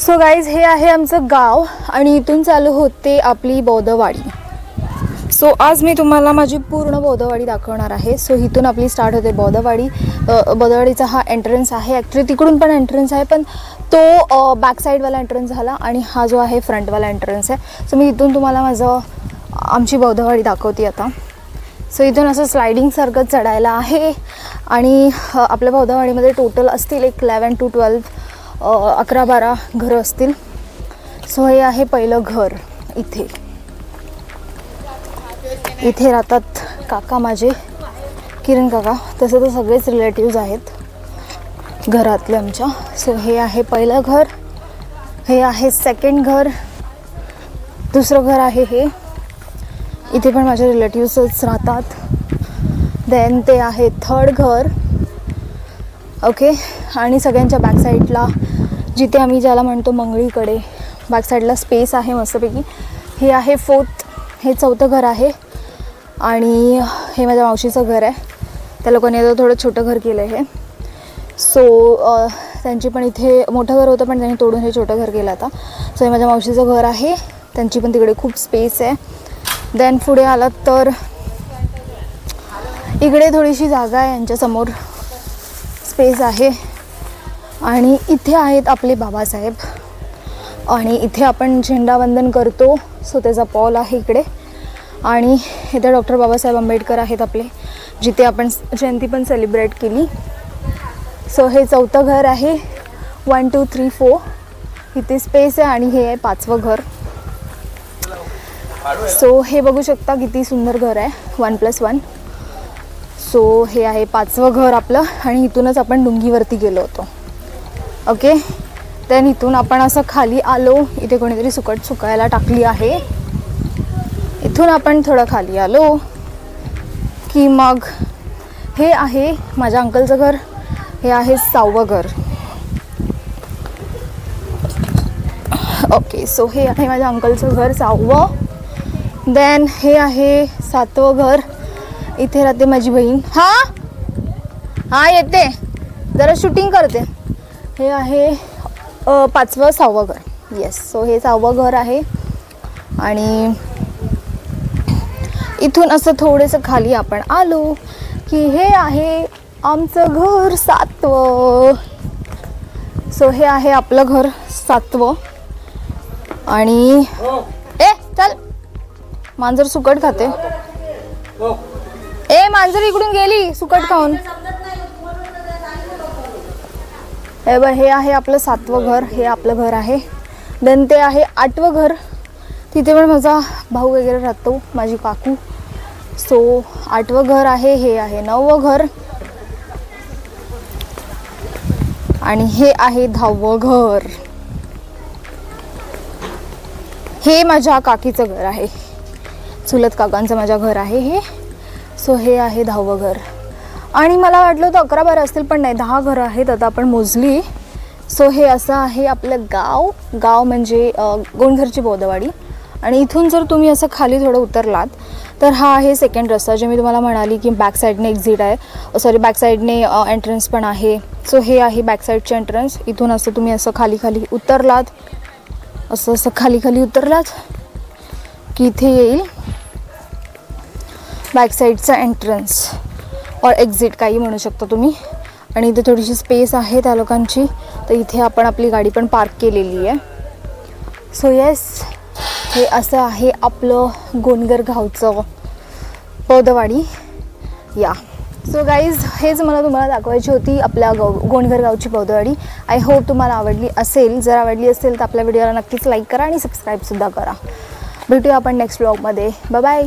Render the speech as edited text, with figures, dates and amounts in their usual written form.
So guys, हे आहे आमचं गाव आणि इथून चालू होते आपली बौद्धवाडी. सो आज मी तुम्हाला माझी पूर्ण बौद्धवाडी दाखवणार आहे. सो इथून आपली स्टार्ट होते बौद्धवाडी. बौद्धवाडीचा हा एंट्रन्स आहे. ॲक्च्युली तिकडून पण एंट्रन्स आहे, पण तो बॅक साईडवाला एंट्रन्स झाला आणि हा जो आहे फ्रंटवाला एंट्रन्स आहे. सो मी इथून तुम्हाला आमची बौद्धवाडी दाखवते आता. सो इथून असं स्लायडिंगसारखं चढायला आहे आणि आपल्या बौद्धवाडीमध्ये टोटल असतील एक 11 to 12 11-12 घरं असतील. सो हे आहे पहिलं घर. इथे राहतात काका माझे, किरण काका. तसं तर सगळेच रिलेटिव्ज आहेत घरातले आमच्या. सो हे आहे पहिलं घर, हे आहे सेकंड घर, दुसरं घर आहे हे. इथे पण माझे रिलेटिव्सच राहतात. देन ते आहे थर्ड घर. ओके. आणि सगळ्यांच्या बॅकसाईडला जिथे आम्ही ज्याला म्हणतो मंगळीकडे बॅकसाईडला स्पेस आहे मस्तपैकी. हे आहे फोर्थ, हे चौथं घर आहे. आणि हे माझ्या मावशीचं घर आहे. त्या लोकांनी आता थोडं छोटं घर केलं आहे. सो त्यांची पण इथे मोठं घर होतं, पण त्यांनी तोडून हे छोटं घर केलं आता. सो हे माझ्या मावशीचं घर आहे. त्यांची पण तिकडे खूप स्पेस आहे. देन पुढे आलात तर इकडे थोडीशी जागा आहे, यांच्यासमोर स्पेस आहे. आणि इथे आहेत आपले बाबासाहेब आणि इथे आपण झेंडावंदन करतो. सो त्याचा पॉल आहे इकडे. आणि इथे डॉक्टर बाबासाहेब आंबेडकर आहेत आपले, जिथे आपण जयंती पण सेलिब्रेट केली. सो हे चौथं घर आहे. 1 2 3 4 इथे स्पेस आहे. आणि हे आहे पाचवं घर. सो हे बघू शकता किती सुंदर घर आहे, 1+1. सो हे आहे पाचवं घर आपलं. आणि इथूनच आपण डुंगीवरती गेलो होतो. ओके. देन इथून आपण असं खाली आलो. इथे कोणीतरी सुकट सुकायला टाकली आहे. इथून आपण थोडं खाली आलो की मग हे आहे माझ्या अंकलचं घर. हे आहे 6वं घर. ओके. सो हे आहे माझ्या अंकलचं घर 6वं. देन हे आहे 7वं घर. इथे राहते माझी बहीण. हां येते, जरा शूटिंग करते. हे आहे 5वं 6वं घर. येस. सो हे 6वं घर आहे. आणि इथून असं थोडंसं खाली आपण आलो की हे आहे आमचं घर 7वं. सो हे आहे आपलं घर 7वं. आणि चल, मांजर सुकट खाते. मांजर इकडून गेली सुकट खाऊन. हे आहे आपलं 7वं घर. हे आपलं घर आहे. देन ते आहे 8वं घर. तिथे पण माझा भाऊ वगैरे राहतो, माझी काकू. सो 8वं घर आहे. हे आहे 9वं घर. आणि हे आहे 10वं घर. हे माझ्या काकीचं घर आहे, चुलत काकांचं माझ्या घर आहे हे. सो हे आहे 10वं घर. आणि मला वाटलं होतं 11-12 असतील, पण नाही, 10 घरं आहेत आता आपण मोजली. सो हे असं आहे आपलं गाव म्हणजे गोंडघरची बौद्धवाडी. आणि इथून जर तुम्ही असं खाली थोडं उतरलात तर हा आहे सेकंड रस्ता, जे मी तुम्हाला म्हणाली की बॅक साईडने एक्झिट आहे. सॉरी, बॅक साईडने एंट्रन्स पण आहे. सो हे आहे बॅक साईडचे एंट्रन्स. इथून असं तुम्ही असं खाली उतरलात, असं खाली उतरलात की इथे येईल बॅक साईडचा एंट्रन्स और एक्झिट, काही म्हणू शकता तुम्ही. आणि इथे थोडीशी स्पेस आहे त्या लोकांची, तर इथे आपण आपली गाडी पण पार्क केलेली आहे. सो येस, हे असं आहे आपलं गोंडघर गावचं बौद्धवाडी. या. सो गाईज, हेच मला तुम्हाला दाखवायची होती आपल्या गोंडघर गावची बौद्धवाडी. आय होप तुम्हाला आवडली असेल. जर आवडली असेल तर आपल्या व्हिडिओला नक्कीच लाईक करा आणि सबस्क्राईबसुद्धा करा. भेटूया आपण नेक्स्ट व्लॉगमध्ये. Bye bye.